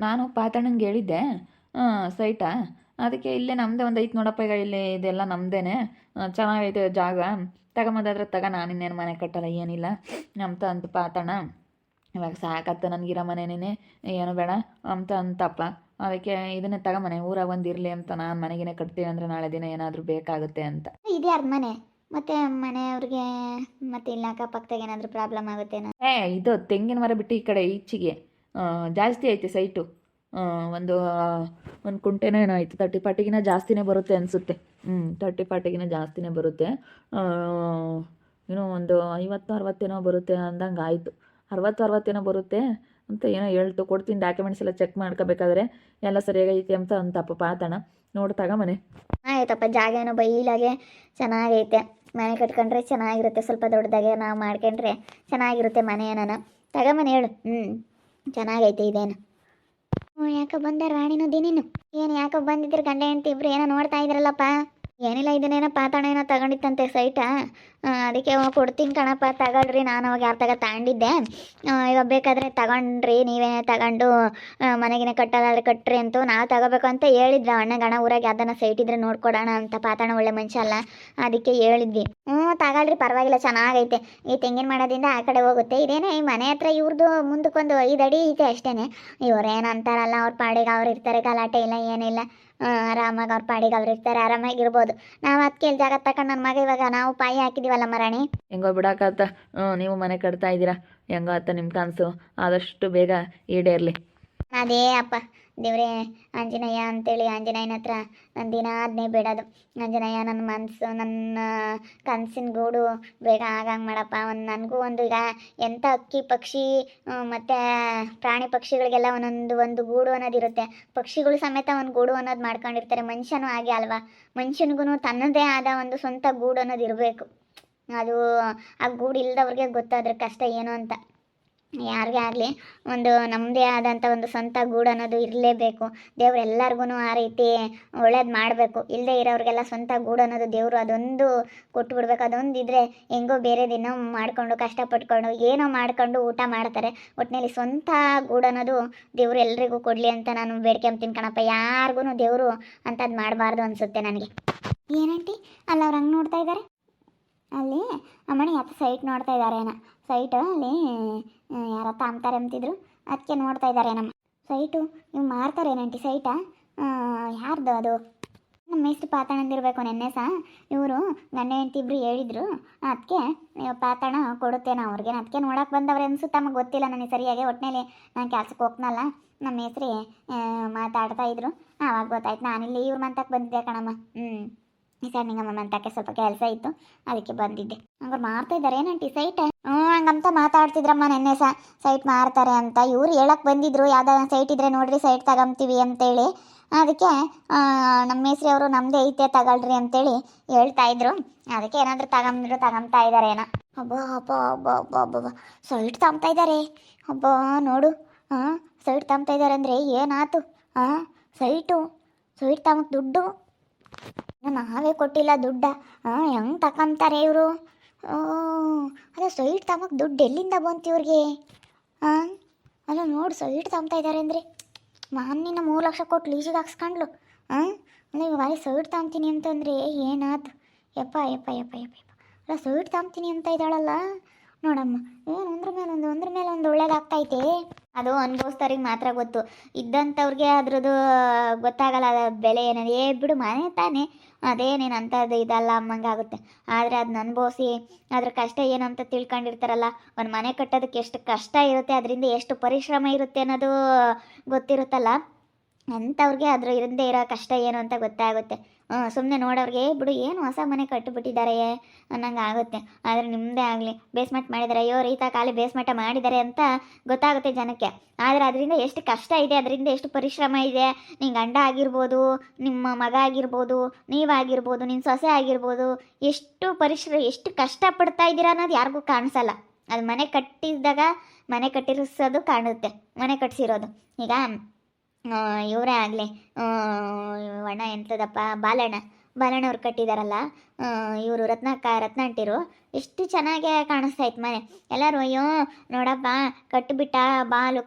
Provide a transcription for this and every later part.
ನಾನು ಪಾತಣ್ಣಂಗೆ ಹೇಳಿದ್ದೆ ಸೈಟಾ. ಅದಕ್ಕೆ ಇಲ್ಲೇ ನಮ್ಮದೇ ಒಂದು ಐತೆ ನೋಡಪ್ಪ, ಈಗ ಇಲ್ಲಿ ಇದೆಲ್ಲ ನಮ್ಮದೇನೆ, ಚೆನ್ನಾಗೈತೆ ಜಾಗ, ತಗೊಂಬಂದಾದ್ರೆ ತಗ, ನಾನು ಇನ್ನೇನು ಮನೆ ಕಟ್ಟಲ್ಲ ಏನಿಲ್ಲ ಅಂತ ಪಾತಣ್ಣ. ಇವಾಗ ಸಾಕತ್ತ ನನಗಿರೋ ಮನೆನೇ, ಏನು ಬೇಡ ಅಂತಪ್ಪ. ಅದಕ್ಕೆ ಇದನ್ನೇ ತಗೊಂಬನೆ, ಊರಾಗ ಒಂದು ಇರಲಿ ಅಂತ, ನಾನು ಮನೆಗೇನೆ ಕಟ್ತೀನಿ ಅಂದರೆ ನಾಳೆ ದಿನ ಏನಾದರೂ ಬೇಕಾಗುತ್ತೆ ಅಂತ. ಇದ್ಯಾರ್ದು ಮನೆ ಮತ್ತೆ ಮನೆಯವ್ರಿಗೆ? ಮತ್ತೆ ಇಲ್ಲ ಅಕ್ಕಪಕ್ಕದಾಗ ಏನಾದರೂ ಪ್ರಾಬ್ಲಮ್ ಆಗುತ್ತೇನೋ? ಇದು ತೆಂಗಿನ ಮರ ಬಿಟ್ಟು ಈ ಕಡೆ ಈಚೆಗೆ ಜಾಸ್ತಿ ಐತೆ ಸೈಟು. ಒಂದು ಕುಂಟೆನೋ ಏನೋ ಆಯಿತು, 30-40ಗಿನ ಜಾಸ್ತಿನೇ ಬರುತ್ತೆ ಅನಿಸುತ್ತೆ. 30-40ಗಿನ ಜಾಸ್ತಿನೇ ಬರುತ್ತೆ. ಏನೋ ಒಂದು 50-60 ಏನೋ ಬರುತ್ತೆ ಅಂದಂಗೆ ಆಯಿತು. 60-60 ಬರುತ್ತೆ ಅಂತ ಏನೋ ಹೇಳ್ತು. ಕೊಡ್ತೀನಿ, ಡಾಕ್ಯುಮೆಂಟ್ಸ್ ಎಲ್ಲ ಚೆಕ್ ಮಾಡ್ಕೋಬೇಕಾದ್ರೆ ಎಲ್ಲ ಸರಿಯಾಗೈತೆ ಅಂತಪ್ಪ ಪಾತಣ್ಣ. ನೋಡಿ ತಗೊಂಬನೆ. ಆಯ್ತಪ್ಪ, ಜಾಗ ಏನೋ ಬೈಲಾಗೆ ಚೆನ್ನಾಗೈತೆ, ಮನೆ ಕಟ್ಕೊಂಡ್ರೆ ಚೆನ್ನಾಗಿರುತ್ತೆ, ಸ್ವಲ್ಪ ದೊಡ್ಡದಾಗೆ ನಾವು ಮಾಡ್ಕೊಂಡ್ರೆ ಚೆನ್ನಾಗಿರುತ್ತೆ ಮನೆ. ಏನಾನ ತಗೊಂಬನೆ ಹೇಳು. ಚೆನ್ನಾಗೈತೆ ಇದೇನು. ಯಾಕೆ ಬಂದ ರಾಣಿನೂ ದಿನಿನು? ಏನು ಯಾಕೆ ಬಂದಿದ್ರು ಗಂಡ ಹೆಂಡತಿ ಇಬ್ರು? ಏನೋ ನೋಡ್ತಾ ಇದ್ರಲ್ಲಪ್ಪ. ಏನಿಲ್ಲ, ಇದನ್ನೇನೋ ಪಾತಾಣ ಏನೋ ತಗೊಂಡಿತ್ತಂತೆ ಸೈಟಾ. ಅದಕ್ಕೆ ಕೊಡ್ತೀನಿ ಕಣಪ್ಪ, ತಗೊಳ್ರಿ. ನಾನು ಅವಾಗ ಯಾರು ತಗೊಂಡಿದ್ದೆ, ಇವಾಗ ಬೇಕಾದರೆ ತಗೊಂಡ್ರಿ, ನೀವೇ ತಗೊಂಡು ಮನೆಗಿನ ಕಟ್ಟೋದಾದ್ರೆ ಕಟ್ಟ್ರಿ ಅಂತೂ ನಾವು ತಗೋಬೇಕು ಅಂತ ಹೇಳಿದ್ರು ಅಣ್ಣ. ಗಣ ಊರಾಗ ಯಾವ್ದನ್ನ ಸೈಟ್ ಇದ್ರೆ ನೋಡ್ಕೊಡೋಣ ಅಂತ. ಪಾತಾಣ ಒಳ್ಳೆ ಮನುಷ್ಯ ಅಲ್ಲ, ಅದಕ್ಕೆ ಹೇಳಿದ್ವಿ. ತಗೊಳ್ರಿ, ಪರವಾಗಿಲ್ಲ, ಚೆನ್ನಾಗೈತೆ. ಈ ತೆಂಗಿನ ಮಾಡೋದಿಂದ ಆ ಕಡೆ ಹೋಗುತ್ತೆ. ಇದೇನೇ ಈ ಮನೆ ಹತ್ರ ಇವ್ರದ್ದು ಮುಂದಕ್ಕೊಂದು 5 ಅಡಿ ಐತೆ ಅಷ್ಟೇ. ಇವ್ರೇನು ಅಂತಾರಲ್ಲ, ಅವ್ರ ಪಾಡಿಗೆ ಅವ್ರು ಇರ್ತಾರೆ, ಗಲಾಟೆ ಇಲ್ಲ ಏನಿಲ್ಲ, ಆರಾಮಾಗಿ ಅವ್ರ ಪಾಡಿಗೆ ಅವ್ರು ಇರ್ತಾರೆ, ಆರಾಮಾಗಿರ್ಬೋದು. ನಾವು ಅದಕ್ಕೆ ಜಾಗ ತಗೊಂಡು ನನ್ನ ಮಗ ಇವಾಗ ನಾವು ಪಾಯಿ ಹಾಕಿದ್ದೀವಲ್ಲ ಮರಾಣಿ. ಹೆಂಗೋ ಬಿಡಾಕತ್ತ, ನೀವು ಮನೆ ಕಟ್ತಾ ಇದ್ದೀರಾ, ಹೆಂಗೋ ಅತ್ತ ನಿಮ್ಮ ಕನಸು ಆದಷ್ಟು ಬೇಗ ಈಡೇರಲಿ. ಅದೇ ಅಪ್ಪ ದೇವ್ರೇ, ಆಂಜನೇಯ ಅಂತೇಳಿ ಆಂಜನೇಯನ ಹತ್ರ ನನ್ನ ದಿನ ಅದನ್ನೇ ಬೇಡೋದು. ಆಂಜನೇಯ, ನನ್ನ ಮನಸ್ಸು, ನನ್ನ ಕನಸಿನ ಗೂಡು ಬೇಗ ಆಗಂಗೆ ಮಾಡಪ್ಪ. ನನಗೂ ಒಂದು ಈಗ ಎಂಥ ಅಕ್ಕಿ ಪಕ್ಷಿ ಮತ್ತು ಪ್ರಾಣಿ ಪಕ್ಷಿಗಳಿಗೆಲ್ಲ ಒಂದು ಗೂಡು ಅನ್ನೋದಿರುತ್ತೆ. ಪಕ್ಷಿಗಳು ಸಮೇತ ಒಂದು ಗೂಡು ಅನ್ನೋದು ಮಾಡ್ಕೊಂಡಿರ್ತಾರೆ. ಮನುಷ್ಯನೂ ಹಾಗೆ ಅಲ್ವಾ, ಮನುಷ್ಯನಿಗೂ ತನ್ನದೇ ಆದ ಒಂದು ಸ್ವಂತ ಗೂಡು ಅನ್ನೋದು ಇರಬೇಕು. ಅದು ಆ ಗೂಡು ಇಲ್ಲದವ್ರಿಗೆ ಗೊತ್ತಾದ್ರೆ ಕಷ್ಟ ಏನು ಅಂತ. ಯಾರಿಗೇ ಆಗಲಿ ಒಂದು ನಮ್ಮದೇ ಆದಂಥ ಒಂದು ಸ್ವಂತ ಗೂಡು ಅನ್ನೋದು ಇರಲೇಬೇಕು. ದೇವ್ರು ಎಲ್ಲರಿಗೂ ಆ ರೀತಿ ಒಳ್ಳೇದು ಮಾಡಬೇಕು. ಇಲ್ಲದೆ ಇರೋರಿಗೆಲ್ಲ ಸ್ವಂತ ಗೂಡು ಅನ್ನೋದು ದೇವರು ಅದೊಂದು ಕೊಟ್ಟು ಬಿಡ್ಬೇಕು. ಅದೊಂದು ಇದ್ದರೆ ಹೆಂಗೋ ಬೇರೆ ದಿನ ಮಾಡಿಕೊಂಡು ಕಷ್ಟಪಟ್ಕೊಂಡು ಏನೋ ಮಾಡ್ಕೊಂಡು ಊಟ ಮಾಡ್ತಾರೆ. ಒಟ್ಟಿನಲ್ಲಿ ಸ್ವಂತ ಗೂಡು ಅನ್ನೋದು ದೇವರು ಎಲ್ರಿಗೂ ಕೊಡಲಿ ಅಂತ ನಾನು ಬೇಡ್ಕೊಂತೀನಿ ಕಣಪ್ಪ. ಯಾರಿಗೂ ದೇವರು ಅಂಥದ್ದು ಮಾಡಬಾರ್ದು ಅನಿಸುತ್ತೆ ನನಗೆ. ಏನಂಟಿ ಅಲ್ಲ ಅವ್ರು ಹಂಗೆ ನೋಡ್ತಾ ಇದ್ದಾರೆ? ಅಲ್ಲಿ ಅಮ್ಮಣಿ ಯಾಕೆ ಸೈಟ್ ನೋಡ್ತಾ ಇದ್ದಾರೇನ? ಸೈಟು ಅಲ್ಲಿ ಯಾರೋ ತಾಮ್ತಾರೆ ಅಂತಿದ್ರು, ಅದಕ್ಕೆ ನೋಡ್ತಾ ಇದ್ದಾರೆ ನಮ್ಮ ಸೈಟು. ಇವು ಮಾರ್ತಾರೇನಂಟಿ ಸೈಟಾ? ಯಾರ್ದು ಅದು? ನಮ್ಮ ಮೇಸ್ತ್ರಿ ಪಾತಣ್ಣಂದಿರಬೇಕು. ನೆನ್ನೆ ಸಹ ಇವರು ಗಂಡ ಹೆಂಡತಿ ಇಬ್ರು ಹೇಳಿದ್ರು, ಅದಕ್ಕೆ ಪಾತಣ ಕೊಡುತ್ತೇನೆ ಅವ್ರಿಗೆ. ಅದಕ್ಕೆ ನೋಡೋಕೆ ಬಂದವ್ರೆ ಅನ್ಸುತ್ತೆ, ತಮಗೆ ಗೊತ್ತಿಲ್ಲ ನನಗೆ ಸರಿಯಾಗಿ. ಒಟ್ಟಿನಲ್ಲಿ ನಾನು ಕೆಲ್ಸಕ್ಕೆ ಹೋಗ್ನಲ್ಲ, ನಮ್ಮ ಮೇಸ್ತ್ರಿ ಮಾತಾಡ್ತಾ ಇದ್ರು, ಆವಾಗ ಗೊತ್ತಾಯ್ತು. ನಾನಿಲ್ಲಿ ಇವ್ರ ಮಂತಕ್ಕೆ ಬಂದಿದ್ದೆ ಕಣಮ್ಮ. ಈ ಸರ್ ನಿಂಗಮ್ಮ ಮಂತಕ್ಕೆ ಸ್ವಲ್ಪ ಕೆಲಸ ಇತ್ತು, ಅದಕ್ಕೆ ಬಂದಿದ್ದೆ. ಹಂಗಾರೆ ಮಾರ್ತಾ ಇದ್ದಾರೆ ಏನಂಟಿ ಸೈಟ್? ಹಂಗಂತ ಮಾತಾಡ್ತಿದ್ರಮ್ಮ ನೆನ್ನೆ ಸಹ ಸೈಟ್ ಮಾರ್ತಾರೆ ಅಂತ. ಇವ್ರು ಹೇಳಕ್ಕೆ ಬಂದಿದ್ರು, ಯಾವ್ದಾದ್ರು ಸೈಟ್ ಇದ್ರೆ ನೋಡ್ರಿ ಸೈಟ್ ತಗೊಂತೀವಿ ಅಂತೇಳಿ. ಅದಕ್ಕೆ ನಮ್ಮ ಮೇಸ್ರಿ ಅವರು ನಮ್ಮದೇ ಐತೆ ತಗೊಳ್ರಿ ಅಂತೇಳಿ ಹೇಳ್ತಾ ಇದ್ರು. ಅದಕ್ಕೆ ಏನಾದರೂ ತಗೊಂತಾ ಇದ್ದಾರೆ ಏನೋ. ಹಬ್ಬ ಹಬ್ಬ ಹಬ್ಬ ಹಬ್ಬ ಹಬ್ಬ ಸೈಟ್ ತಗೊಂತಾ ಇದ್ದಾರೆ. ಹಬ್ಬ ನೋಡು, ಸೈಟ್ ತಗೊಂತಾ ಇದ್ದಾರೆ ಅಂದರೆ ಏನಾಯ್ತು? ಸೈಟ್ ತಗೊಂಡು ದುಡ್ಡು ನಾವೇ ಕೊಟ್ಟಿಲ್ಲ ದುಡ್ಡ. ಹೆಂಗೆ ತಗೊಂತಾರೆ ಇವರು? ಅದೇ ಸೈಟ್ ತಗೊಂಡು ದುಡ್ಡು ಎಲ್ಲಿಂದ ಬಂತು ಇವ್ರಿಗೆ? ಅಲ್ಲ ನೋಡಿ, ಸೈಟ್ ತಗೊಂತಾ ಇದ್ದಾರೆ ಅಂದರೆ ಮಾನ್ನಿನ 3 ಲಕ್ಷ ಕೊಟ್ಟು ಲೀಸಿಗೆ ಹಾಕ್ಸ್ಕೊಂಡ್ಲು. ಅಲ್ಲ ಇವಾಗ ಸೈಟ್ ತಗೊಂತೀನಿ ಅಂತಂದರೆ ಏನಾಯ್ತು? ಯಪ್ಪ ಯಪ್ಪ ಯಪ್ಪ ಯಪ್ಪ ಯಪ್ಪ ಅಲ್ಲ ಸೈಟ್ ತಗೊಂತೀನಿ ಅಂತ ಇದ್ದಾಳಲ್ಲ ನೋಡಮ್ಮ. ಏನು ಒಂದ್ರ ಮೇಲೆ ಒಂದು ಒಳ್ಳೇದಾಗ್ತೈತೆ. ಅದು ಅನುಭವಿಸ್ತವ್ರಿಗೆ ಮಾತ್ರ ಗೊತ್ತು, ಇದ್ದಂಥವ್ರಿಗೆ ಅದ್ರದ್ದು ಗೊತ್ತಾಗಲ್ಲ ಬೆಲೆ ಏನದು. ಬಿಡು ಮನೆ ತಾನೇ, ಅದೇನೇನು ಅಂಥದ್ದು ಇದಲ್ಲ ಅಮ್ಮಂಗಾಗುತ್ತೆ. ಆದರೆ ಅದನ್ನ ಅನುಭವಿಸಿ ಅದ್ರ ಕಷ್ಟ ಏನು ಅಂತ ತಿಳ್ಕೊಂಡಿರ್ತಾರಲ್ಲ, ಒಂದು ಮನೆ ಕಟ್ಟೋದಕ್ಕೆ ಎಷ್ಟು ಕಷ್ಟ ಇರುತ್ತೆ, ಅದರಿಂದ ಎಷ್ಟು ಪರಿಶ್ರಮ ಇರುತ್ತೆ ಅನ್ನೋದು ಗೊತ್ತಿರುತ್ತಲ್ಲ, ಅಂಥವ್ರಿಗೆ ಅದ್ರ ಇರದೇ ಇರೋ ಕಷ್ಟ ಏನು ಅಂತ ಗೊತ್ತಾಗುತ್ತೆ. ಸುಮ್ಮನೆ ನೋಡೋರಿಗೆ ಬಿಡು ಏನು ಹೊಸ ಮನೆ ಕಟ್ಟಿಬಿಟ್ಟಿದ್ದಾರೆ ಅನ್ನಂಗೆ ಆಗುತ್ತೆ. ಆದರೆ ನಿಮ್ಮದೇ ಆಗಲಿ ಬೇಸ್ಮೆಂಟ್ ಮಾಡಿದ್ದಾರೆ, ಅಯ್ಯೋ ರೀತಾ ಖಾಲಿ ಬೇಸ್ಮೆಂಟ ಮಾಡಿದ್ದಾರೆ ಅಂತ ಗೊತ್ತಾಗುತ್ತೆ ಜನಕ್ಕೆ. ಆದರೆ ಅದರಿಂದ ಎಷ್ಟು ಕಷ್ಟ ಇದೆ, ಅದರಿಂದ ಎಷ್ಟು ಪರಿಶ್ರಮ ಇದೆ. ನಿಮ್ಮ ಗಂಡ ಆಗಿರ್ಬೋದು, ನಿಮ್ಮ ಮಗ ಆಗಿರ್ಬೋದು, ನೀವಾಗಿರ್ಬೋದು, ನಿನ್ನ ಸೊಸೆ ಆಗಿರ್ಬೋದು, ಎಷ್ಟು ಕಷ್ಟಪಡ್ತಾ ಇದ್ದೀರಾ ಅನ್ನೋದು ಯಾರಿಗೂ ಕಾಣಿಸಲ್ಲ. ಅದು ಮನೆ ಕಟ್ಟಿರಿಸೋದು ಕಾಣುತ್ತೆ, ಮನೆ ಕಟ್ಟಿಸಿರೋದು. ಈಗ ಇವರೇ ಆಗಲಿ, ಅಣ್ಣ ಎಂಥದಪ್ಪ ಬಾಲಣ್ಣ, ಬಾಲಣ್ಣವ್ರು ಕಟ್ಟಿದಾರಲ್ಲ, ಇವರು ರತ್ನ ಅಂಟಿರು, ಎಷ್ಟು ಚೆನ್ನಾಗಿ ಕಾಣಿಸ್ತಾ ಇತ್ತು ಮನೆ. ಎಲ್ಲರೂ ಅಯ್ಯೋ ನೋಡಪ್ಪ ಕಟ್ಟಿಬಿಟ್ಟ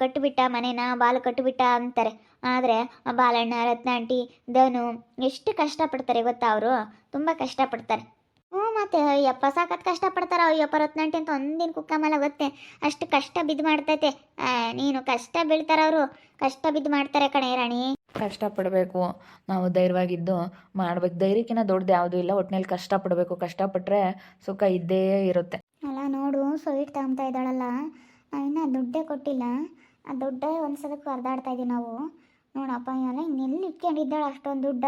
ಕಟ್ಟಿಬಿಟ್ಟ ಮನೇನ ಬಾಲು ಕಟ್ಟಿಬಿಟ್ಟ ಅಂತಾರೆ. ಆದರೆ ಆ ಬಾಲಣ್ಣ, ರತ್ನ ಆಂಟಿ, ಧನು ಎಷ್ಟು ಕಷ್ಟಪಡ್ತಾರೆ ಗೊತ್ತಾ, ಅವರು ತುಂಬ ಕಷ್ಟಪಡ್ತಾರೆ. ಹ್ಞೂ ಮತ್ತೆ ಅಯ್ಯಪ್ಪ ಸಾಕತ್ ಕಷ್ಟಪಡ್ತಾರ. ಅಯ್ಯಪ್ಪ ರತ್ನಾಂಟಿ ಅಂತ ಒಂದಿನ ಕುಕ್ಕಮಲ್ಲ ಗೊತ್ತೆ, ಅಷ್ಟು ಕಷ್ಟ ಬಿದ್ದು ಮಾಡ್ತೈತೆ. ನೀನು ಕಷ್ಟ ಬೀಳ್ತಾರ, ಅವರು ಕಷ್ಟ ಬಿದ್ದು ಮಾಡ್ತಾರೆ ಕಣೆ ರಾಣಿ. ಕಷ್ಟಪಡಬೇಕು, ನಾವು ಧೈರ್ಯವಾಗಿದ್ದು ಮಾಡ್ಬೇಕು. ಧೈರ್ಯಕ್ಕಿಂತ ದೊಡ್ಡದು ಯಾವುದೂ ಇಲ್ಲ. ಒಟ್ಟಿನಲ್ಲಿ ಕಷ್ಟಪಡಬೇಕು, ಕಷ್ಟಪಟ್ಟರೆ ಸುಖ ಇದ್ದೇ ಇರುತ್ತೆ. ಅಲ್ಲ ನೋಡು, ಸ್ವೀಟ್ ತಗೊಂತ ಇದ್ದಾಳಲ್ಲ, ಇನ್ನೂ ದುಡ್ಡೇ ಕೊಟ್ಟಿಲ್ಲ. ಆ ದುಡ್ಡೇ ಒಂದು ಸಲಕ್ಕೆ ಹೊರದಾಡ್ತಾ ಇದ್ದೀವಿ ನಾವು. ನೋಡಪ್ಪ ಎಲ್ಲ ಇನ್ನೆಲ್ಲಿ ಇಟ್ಕೊಂಡಿದ್ದಾಳೆ ಅಷ್ಟೊಂದು ದುಡ್ಡ.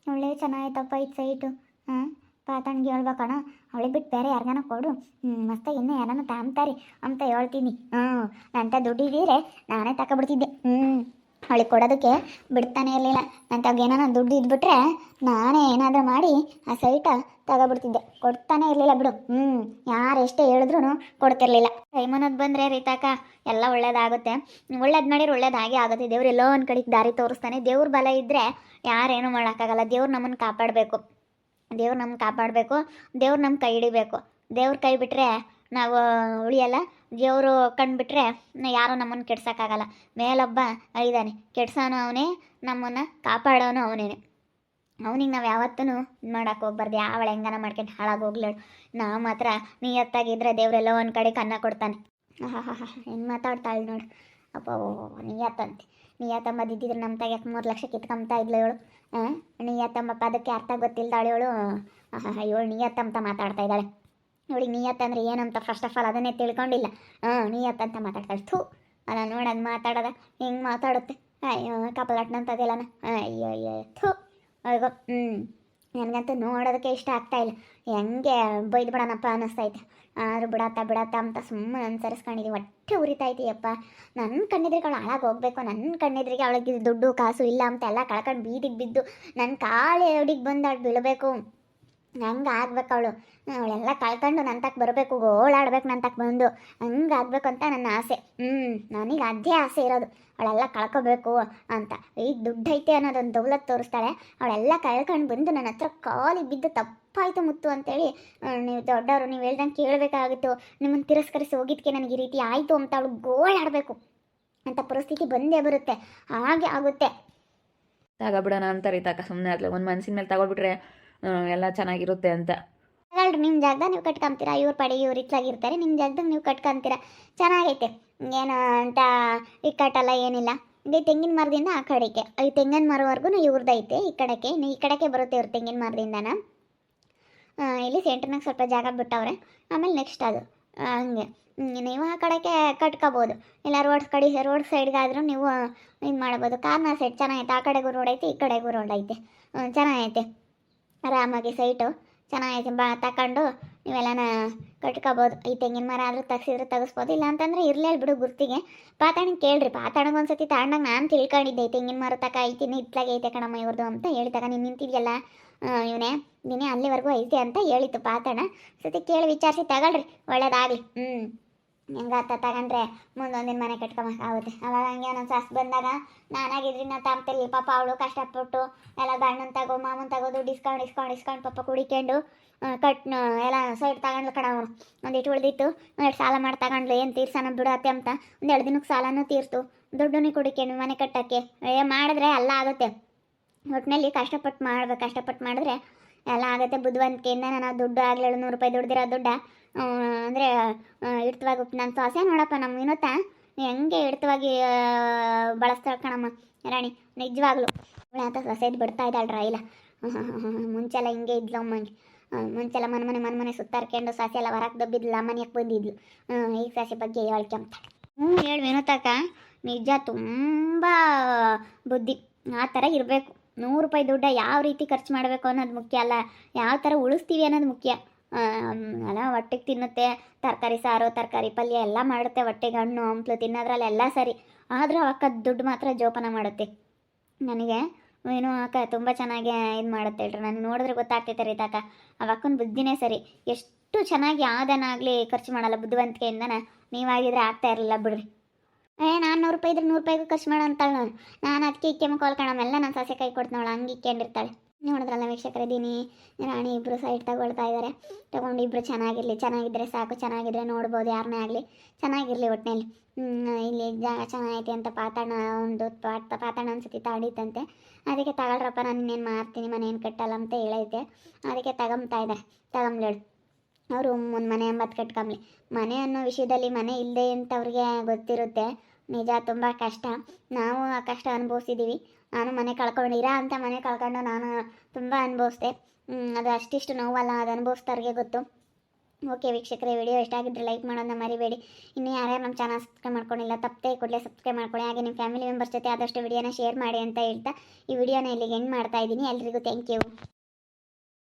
ಒಳ್ಳೆ ಚೆನ್ನಾಗೈತಪ್ಪ ಇದು ಸೈಟು. ಪಾತಣ್ಗೆ ಹೇಳ್ಬೇಕಣ, ಅವಳಿಗೆ ಬಿಟ್ಟು ಬೇರೆ ಯಾರಿಗಾನ ಕೊಡು, ಮಸ್ತಾಗಿ ಇನ್ನೂ ಯಾರನ್ನ ತಾಂಬ್ತಾರೆ ಅಂತ ಹೇಳ್ತೀನಿ. ನಂತ ದುಡ್ಡಿದ್ದೀರೆ ನಾನೇ ತಗೊಬಿಡ್ತಿದ್ದೆ. ಅವಳಿಗೆ ಕೊಡೋದಕ್ಕೆ ಬಿಡ್ತಾನೆ ಇರಲಿಲ್ಲ. ನಂತಾಗ ದುಡ್ಡು ಇದ್ಬಿಟ್ರೆ ನಾನೇ ಏನಾದರೂ ಮಾಡಿ ಆ ಸೈಟ ತಗೊಬಿಡ್ತಿದ್ದೆ. ಕೊಡ್ತಾನೆ ಇರಲಿಲ್ಲ ಬಿಡು. ಯಾರು ಎಷ್ಟೇ ಹೇಳಿದ್ರು ಕೊಡ್ತಿರ್ಲಿಲ್ಲ. ಟೈಮ್ ಅನ್ನೋದು ಬಂದರೆ ರೀತಾಕ ಎಲ್ಲ ಒಳ್ಳೇದಾಗುತ್ತೆ. ಒಳ್ಳೇದು ಮಾಡಿದ್ರೆ ಒಳ್ಳೇದಾಗೆ ಆಗುತ್ತೆ. ದೇವ್ರು ಎಲ್ಲೋ ಒಂದು ಕಡೆಗೆ ದಾರಿ ತೋರಿಸ್ತಾನೆ. ದೇವ್ರ ಬಲ ಇದ್ದರೆ ಯಾರೇನು ಮಾಡೋಕ್ಕಾಗಲ್ಲ. ದೇವ್ರು ನಮ್ಮನ್ನು ಕಾಪಾಡಬೇಕು, ದೇವ್ರು ನಮ್ಗೆ ಕಾಪಾಡಬೇಕು, ದೇವ್ರು ನಮ್ಮ ಕೈ ಹಿಡಿಬೇಕು. ದೇವ್ರ ಕೈ ಬಿಟ್ಟರೆ ನಾವು ಉಳಿಯಲ್ಲ. ದೇವರು ಕಣ್ಬಿಟ್ರೆ ಯಾರೂ ನಮ್ಮನ್ನು ಕೆಡ್ಸೋಕ್ಕಾಗಲ್ಲ. ಮೇಲೊಬ್ಬ ಇದ್ದಾನೆ, ಕೆಡ್ಸೋನು ಅವನೇ, ನಮ್ಮನ್ನು ಕಾಪಾಡೋನು ಅವನೇನೆ. ಅವನಿಗೆ ನಾವು ಯಾವತ್ತೂ ಇದು ಮಾಡೋಕೆ ಹೋಗ್ಬಾರ್ದು. ಯಾವಳು ಹೆಂಗನ ಮಾಡ್ಕೊಂಡು ಹಾಳಾಗೋಗ್ಲೇಳು. ನಾವು ಮಾತ್ರ ನಿಯತ್ತಾಗಿದ್ದರೆ ದೇವರೆಲ್ಲೋ ಒಂದು ಕಡೆ ಕನ್ನ ಕೊಡ್ತಾನೆ. ಹೆಂಗೆ ಮಾತಾಡ್ತಾಳೆ ನೋಡು. ಅಪ್ಪ ನಿಯತ್ತಂತೆ, ನಿಯತ್ತಂಬದಿದ್ದಿದ್ರೆ ನಮ್ಮ ತೆಗಿಯಕ್ಕೆ 3 ಲಕ್ಷ ಕಿತ್ಕೊಂಬ್ತಾ ಇದ್ಲು ಇವಳು. ನಿಯತ್ತಂಬಪ್ಪ ಅದಕ್ಕೆ ಅರ್ಥ ಗೊತ್ತಿಲ್ದಾಳೆ ಇವಳು. ಇವಳು ನಿಯತ್ತಂತ ಮಾತಾಡ್ತಾ ಇದ್ದಾಳೆ. ಇವಳಿಗೆ ನಿಯತ್ತಂದ್ರೆ ಏನಂತ ಫಸ್ಟ್ ಆಫ್ ಆಲ್ ಅದನ್ನೇ ತಿಳ್ಕೊಂಡಿಲ್ಲ. ನಿಯತ್ತಂತ ಮಾತಾಡ್ತಾಳೆ. ಥೂ ಅಲ್ಲ ನೋಡೋದು ಮಾತಾಡೋದ ಹಿಂಗೆ ಮಾತಾಡುತ್ತೆ. ಅಯ್ಯೋ ಕಪಲಟ್ನಂತದೆಲ್ಲನ. ಅಯ್ಯೋ ಥೂ ಅಯ್ಯೋ. ನನಗಂತೂ ನೋಡೋದಕ್ಕೆ ಇಷ್ಟ ಆಗ್ತಾಯಿಲ್ಲ. ಹೆಂಗೆ ಬೈದು ಬಿಡೋಣಪ್ಪ ಅನ್ನಿಸ್ತೈತೆ. ಆದರೂ ಬಿಡತ್ತ ಅಂತ ಸುಮ್ಮನೆ ಅನುಸರಿಸ್ಕೊಂಡಿದ್ದೀವಿ. ಹೊಟ್ಟೆ ಉರಿತೈತಿಯಪ್ಪ. ನನ್ನ ಕಣ್ಣಿದ್ರಿಗೆ ಅವಳು ಹಾಳಾಗಿ ಹೋಗ್ಬೇಕು. ನನ್ನ ಕಣ್ಣಿದ್ರಿಗೆ ಅವಳಿಗೆ ದುಡ್ಡು ಕಾಸು ಇಲ್ಲ ಅಂತ ಎಲ್ಲ ಕಳ್ಕೊಂಡು ಬೀದಿಗೆ ಬಿದ್ದು ನನ್ನ ಕಾಲು ಎಡಿಗೆ ಬಂದು ಅವಳು ಬೀಳಬೇಕು. ಹಂಗೆ ಆಗ್ಬೇಕು ಅವಳು. ಅವಳೆಲ್ಲ ಕಳ್ಕೊಂಡು ನನ್ನ ತಕ್ಕ ಬರಬೇಕು, ಗೋಳಾಡ್ಬೇಕು ನನ್ನ ತಕ್ಕ ಬಂದು. ಹಂಗೆ ಆಗ್ಬೇಕು ಅಂತ ನನ್ನ ಆಸೆ. ನನಗೆ ಅದೇ ಆಸೆ ಇರೋದು, ಅವಳೆಲ್ಲ ಕಳ್ಕೊಬೇಕು ಅಂತ. ಈಗ ದುಡ್ಡು ಐತೆ ಅನ್ನೋದೊಂದು ದೌಲತ್ ತೋರಿಸ್ತಾಳೆ. ಅವಳೆಲ್ಲ ಕಳ್ಕೊಂಡು ಬಂದು ನನ್ನ ಹತ್ರ ಕಾಲಿಗೆ ಬಿದ್ದು ತಪ್ಪಾಯಿತು ಮುತ್ತು ಅಂತೇಳಿ ನೀವು ದೊಡ್ಡವರು ನೀವು ಹೇಳ್ದಂಗೆ ಕೇಳಬೇಕಾಗಿತ್ತು. ನಿಮ್ಮನ್ನು ತಿರಸ್ಕರಿಸಿ ಹೋಗಿದ್ದಕ್ಕೆ ನನಗೆ ಈ ರೀತಿ ಆಯಿತು ಅಂತ ಅವಳು ಗೋಳಾಡಬೇಕು ಅಂತ ಪರಿಸ್ಥಿತಿ ಬಂದೇ ಬರುತ್ತೆ. ಹಾಗೆ ಆಗುತ್ತೆ. ತಗೊಬಿಡೋಣ ಅಂತ ರೀತಾಕ ಸುಮ್ಮನೆ ಆಗ್ಲಿ. ಒಂದು ಮನಸ್ಸಿನ ಮೇಲೆ ತಗೊಬಿಟ್ರೆ ಎಲ್ಲ ಚೆನ್ನಾಗಿರುತ್ತೆ ಅಂತ. ತಗೊಳ್ರಿ, ನಿಮ್ಮ ಜಾಗದಾಗ ನೀವು ಕಟ್ಕೊಂತೀರಾ. ಇವ್ರ ಪಡೆಗೆ ಇವ್ರು ಇಟ್ಲಾಗಿರ್ತಾರೆ, ನಿಮ್ಮ ಜಾಗದಾಗ ನೀವು ಕಟ್ಕೊಂತೀರಾ. ಚೆನ್ನಾಗೈತೆ. ಏನು ಅಂತ ಇಕ್ಕಟ್ಟಲ್ಲ ಏನಿಲ್ಲ. ಇದೇ ತೆಂಗಿನ ಮರದಿಂದ ಆ ಕಡೆಗೆ, ಈ ತೆಂಗಿನ ಮರವರೆಗೂ ಇವ್ರದ್ದೈತೆ. ಈ ಕಡೆಗೆ ಬರುತ್ತೆ ಇವ್ರ ತೆಂಗಿನ ಮರದಿಂದನ. ಇಲ್ಲಿ ಸೆಂಟ್ರ್ನಾಗ ಸ್ವಲ್ಪ ಜಾಗ ಬಿಟ್ಟವ್ರೆ. ಆಮೇಲೆ ನೆಕ್ಸ್ಟ್ ಅದು ಹಂಗೆ ನೀವು ಆ ಕಡೆಗೆ ಕಟ್ಕೋಬೋದು. ಇಲ್ಲ ರೋಡ್ ಸೈಡ್ಗಾದರೂ ನೀವು ಇದು ಮಾಡ್ಬೋದು. ಕಾರ್ನರ್ ಸೈಡ್ ಚೆನ್ನಾಗೈತೆ. ಆ ಕಡೆಗೂ ರೋಡ್ ಐತೆ, ಈ ಕಡೆಗೂ ರೋಡ್ ಐತೆ. ಚೆನ್ನಾಗೈತೆ. ಆರಾಮಾಗಿ ಸೈಟು ಚೆನ್ನಾಗೈತೆ. ತಗೊಂಡು ನೀವೆಲ್ಲನ ಕಟ್ಕೋಬೋದು. ಈ ತೆಂಗಿನ ಮರ ಆದರೂ ತೆಗಿಸ್ಬೋದು. ಇಲ್ಲ ಅಂತಂದರೆ ಇರಲೇ ಬಿಡು ಗುರ್ತಿಗೆ. ಪಾತಾಣಿಗೆ ಕೇಳ್ರಿ. ಪಾತಾಣಿಗೆ ಒಂದು ಸತಿ ತಗೊಂಡಾಗ ನಾನು ತಿಳ್ಕೊಂಡಿದ್ದೆ ತೆಂಗಿನ ಮರ ಐತೀನಿ ಇತ್ಲಾಗೈತೆ ಕಣಮ್ಮ ಇವ್ರದ್ದು ಅಂತ ಹೇಳಿ ನೀನು ನಿಂತಿದ್ಯಲ್ಲ ಇವನೇ ನೀನೇ ಅಲ್ಲಿವರೆಗೂ ಐತೆ ಅಂತ ಹೇಳಿತ್ತು ಪಾತಾಣ. ಸತಿ ಕೇಳಿ ವಿಚಾರಿಸಿ ತಗೊಳ್ರಿ, ಒಳ್ಳೇದಾಗಲಿ. ಹೆಂಗಾತ ತಗೊಂಡ್ರೆ ಮುಂದೊಂದಿನ ಮನೆ ಕಟ್ಕೊಬೇಕಾಗುತ್ತೆ. ಅವಾಗ ಹಂಗೆ ಒಂದೊಂದು ಸಾಸ್ ಬಂದಾಗ ನಾನಾಗಿದ್ರಿ ನಾ ತಾಮ್ತಿರ್ಲಿ. ಪಾಪ ಅವಳು ಕಷ್ಟಪಟ್ಟು ಎಲ್ಲ ಗಂಡನ ತಗೋ ಮಾಮೂನ್ ತಗೋ ದುಡ್ಡು ಇಸ್ಕೊಂಡು ಪಾಪ ಕುಡಿಕೊಂಡು ಎಲ್ಲ ಸೈಡ್ ತಗೊಂಡ್ಲು ಕಣ. ಅವನು ಒಂದಿಟ್ಟು ಉಳಿದಿತ್ತು, ಒಂದೆರಡು ಸಾಲ ಮಾಡಿ ತಗೊಂಡ್ಲು. ಏನು ತೀರ್ಸೋಣ ಬಿಡತ್ತೆ ಅಂತ 1-2 ದಿನಕ್ಕೆ ಸಾಲನೂ ತೀರ್ತು, ದುಡ್ಡನ್ನು ಕುಡಿಕೊಂಡು ಮನೆ ಕಟ್ಟೋಕ್ಕೆ ಮಾಡಿದ್ರೆ ಎಲ್ಲ ಆಗುತ್ತೆ. ಒಟ್ಟಿನಲ್ಲಿ ಕಷ್ಟಪಟ್ಟು ಮಾಡಿದ್ರೆ ಎಲ್ಲ ಆಗುತ್ತೆ. ಬುದ್ಧಿವಂತಿಕೆಯಿಂದ ನಾವು ದುಡ್ಡು ಆಗಲಿ 100 ರೂಪಾಯಿ ದುಡ್ದಿರೋ ದುಡ್ಡ ಅಂದರೆ ಇಡ್ತವಾಗಿ ನನ್ನ ಸೊಸೆ ನೋಡಪ್ಪ ನಮ್ಮ ವಿನೋತ ಹೆಂಗೆ ಇಡ್ತವಾಗಿ ಬಳಸ್ತಾಳೆ ಕಣಮ್ಮ ರಾಣಿ. ನಿಜವಾಗ್ಲು ಅಂತ ಸೊಸೆದು ಬಿಡ್ತಾ ಇದ್ದಾಳ್ರ. ಇಲ್ಲ ಮುಂಚೆಲ್ಲ ಹಿಂಗೆ ಇದ್ಲು ಅಮ್ಮಂಗೆ. ಮುಂಚೆಲ್ಲ ಮನೆ ಸುತ್ತಾರ್ಕೊಂಡು ಸೊಸೆ ಎಲ್ಲ ಹೊರಗೆ ದಬ್ಬಿದ್ಲು, ಮನೆಯಕ್ಕೆ ಬಂದಿದ್ಲು. ಈಗ ಸೊಸೆ ಬಗ್ಗೆ ಹೇಳ್ಕೊಂತಾಳೆ. ಹೇಳಿ ವಿನೋತಕ್ಕ, ನಿಜ ತುಂಬ ಬುದ್ಧಿ. ಆ ಥರ ಇರಬೇಕು. 100 ರೂಪಾಯಿ ದುಡ್ಡ ಯಾವ ರೀತಿ ಖರ್ಚು ಮಾಡಬೇಕು ಅನ್ನೋದು ಮುಖ್ಯ ಅಲ್ಲ, ಯಾವ ಥರ ಉಳಿಸ್ತೀವಿ ಅನ್ನೋದು ಮುಖ್ಯ. ಅಲ್ಲ ಹೊಟ್ಟೆಗೆ ತಿನ್ನುತ್ತೆ. ತರಕಾರಿ ಸಾರು, ತರಕಾರಿ ಪಲ್ಯ ಎಲ್ಲ ಮಾಡುತ್ತೆ. ಹೊಟ್ಟೆಗೆ ಹಣ್ಣು ಹಂಪ್ಲು ತಿನ್ನೋದ್ರಲ್ಲೆಲ್ಲ ಸರಿ. ಆದರೂ ಅವಕ್ಕ ದುಡ್ಡು ಮಾತ್ರ ಜೋಪಾನ ಮಾಡುತ್ತೆ. ನನಗೆ ಏನು ಅಕ್ಕ ತುಂಬ ಚೆನ್ನಾಗಿ ಇದು ಮಾಡುತ್ತೆ ಹೇಳ್ರಿ. ನನಗೆ ನೋಡಿದ್ರೆ ಗೊತ್ತಾಗ್ತೈತೆ ರೀತಾಕ. ಅವಕ್ಕನ ಬುದ್ಧಿನೇ ಸರಿ. ಎಷ್ಟು ಚೆನ್ನಾಗಿ ಯಾವುದನ್ನಾಗಲಿ ಖರ್ಚು ಮಾಡಲ್ಲ ಬುದ್ಧಿವಂತಿಕೆಯಿಂದನ. ನೀವಾಗಿದ್ರೆ ಆಗ್ತಾ ಇರಲಿಲ್ಲ ಬಿಡ್ರಿ. ನಾನು 100 ರೂಪಾಯಿ ಇದ್ರೆ 100 ರೂಪಾಯಿಗೂ ಖರ್ಚು ಮಾಡೋ ಅಂತಾಳೆ. ನಾನು ಅದಕ್ಕೆ ಇಕ್ಕೆ ಮುಖ ಹೊಲ್ಕಣಮೆಲ್ಲ ನನ್ನ ಸೊಸೆ ಕೈ ಕೊಡ್ತಾವಳು. ಹಂಗೆ ಇಕ್ಕೊಂಡಿರ್ತಾಳೆ. ನೋಡಿದ್ರಲ್ಲ ವೀಕ್ಷಕರಿದ್ದೀನಿ ರಾಣಿ ಇಬ್ಬರು ಸೈಟ್ ತಗೊಳ್ತಾ ಇದ್ದಾರೆ. ತಗೊಂಡು ಇಬ್ಬರು ಚೆನ್ನಾಗಿದ್ದರೆ ಸಾಕು, ಚೆನ್ನಾಗಿದ್ರೆ ನೋಡ್ಬೋದು ಯಾರನ್ನೇ ಆಗಲಿ, ಚೆನ್ನಾಗಿರಲಿ ಒಟ್ಟಿನಲ್ಲಿ. ಇಲ್ಲಿ ಜಾಗ ಚೆನ್ನಾಗೈತೆ ಅಂತ ಪಾತಣ್ಣ ಅನ್ಸತಿ ತಾಡಿತಂತೆ. ಅದಕ್ಕೆ ತಗೊಳ್ರಪ್ಪ, ನಾನು ಇನ್ನೇನು ಮಾಡ್ತೀನಿ, ಮನೆ ಏನು ಕಟ್ಟಲ್ಲ ಅಂತ ಹೇಳೈತೆ. ಅದಕ್ಕೆ ತಗೊಂತಾ ಇದ್ದಾರೆ. ತಗೊಂಬ್ಲೇಳು ಅವರು ಒಂದು ಮನೆ ಎಂಬತ್ತು ಕಟ್ಕೊಂಬ್ಲಿ. ಮನೆ ಅನ್ನೋ ವಿಷಯದಲ್ಲಿ ಮನೆ ಇಲ್ಲದೆ ಅಂತ ಅವ್ರಿಗೆ ಗೊತ್ತಿರುತ್ತೆ. ನಿಜ, ತುಂಬ ಕಷ್ಟ. ನಾವು ಆ ಕಷ್ಟ ಅನುಭವಿಸಿದ್ದೀವಿ. ನಾನು ಮನೆ ಕಳ್ಕೊಂಡು ನಾನು ತುಂಬ ಅನುಭವಿಸ್ದೆ. ಅದು ಅಷ್ಟಿಷ್ಟು ನೋವಲ್ಲ, ಅದು ಅನುಭವಿಸ್ದವ್ರಿಗೆ ಗೊತ್ತು. ಓಕೆ ವೀಕ್ಷಕರೇ, ವಿಡಿಯೋ ಇಷ್ಟ ಆಗಿದ್ರೆ ಲೈಕ್ ಮಾಡೋದನ್ನ ಮರಿಬೇಡಿ. ಇನ್ನು ಯಾರ್ಯಾರು ನಮ್ಮ ಚಾನಲ್ ಸಬ್ಸ್ಕ್ರೈಬ್ ಮಾಡ್ಕೊಂಡಿಲ್ಲ ತಪ್ಪದೆ ಕೂಡಲೇ ಸಬ್ಸ್ಕ್ರೈಬ್ ಮಾಡ್ಕೊಳ್ಳಿ. ಹಾಗೆ ನಿಮ್ಮ ಫ್ಯಾಮಿಲಿ ಮೆಂಬರ್ಸ್ ಜೊತೆ ಆದಷ್ಟು ವಿಡಿಯೋನ ಶೇರ್ ಮಾಡಿ ಅಂತ ಹೇಳ್ತಾ ಈ ವಿಡಿಯೋನ ಇಲ್ಲಿಗೆ ಎಂಡ್ ಮಾಡ್ತಾ ಇದ್ದೀನಿ. ಎಲ್ರಿಗೂ ಥ್ಯಾಂಕ್ ಯು.